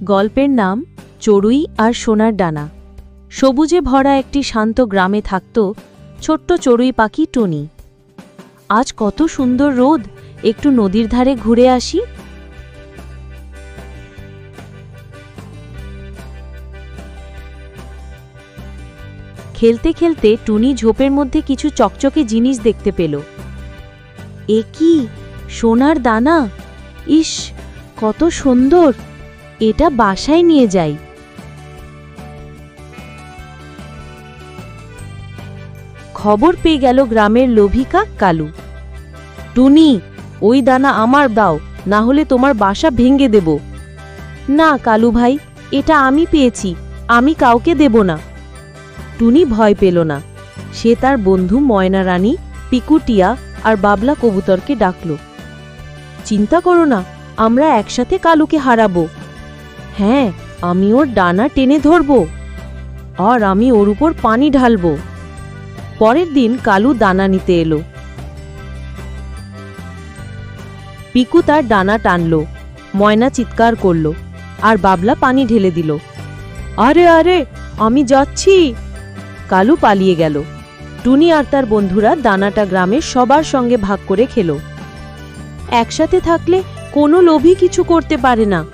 গল্পের নাম চড়ুই আর সোনার ডানা। সবুজে ভরা একটি শান্ত গ্রামে থাকত ছোট্ট চড়ুই পাখি টুনি। আজ কত সুন্দর রোদ, একটু নদীর ধারে ঘুরে আসি। খেলতে খেলতে টুনি ঝোপের মধ্যে কিছু চকচকে জিনিস দেখতে পেল। এ কি, সোনার দানা! ইস, কত সুন্দর! এটা বাসায় নিয়ে যাই। খবর পেয়ে গেল গ্রামের লোভী কাক কালু। টুনি, ওই দানা আমার দাও, না হলে তোমার বাসা ভেঙে দেব। না কালু ভাই, এটা আমি পেয়েছি, আমি কাউকে দেব না। টুনি ভয় পেল না। সে তার বন্ধু ময়না রানী, পিকুটিয়া আর বাবলা কবুতরকে ডাকল। চিন্তা করো না, আমরা একসাথে কালুকে হারাবো। হ্যাঁ, আমি ওর ডানা টেনে ধরব, আর আমি ওর উপর পানি ঢালব। পরের দিন কালু দানা নিতে এলো। পিকু তার ডানা টানল, ময়না চিৎকার করল, আর বাবলা পানি ঢেলে দিল। আরে আরে, আমি যাচ্ছি! কালু পালিয়ে গেল। টুনি আর তার বন্ধুরা দানাটা গ্রামের সবার সঙ্গে ভাগ করে খেল। একসাথে থাকলে কোনো লোভী কিছু করতে পারে না।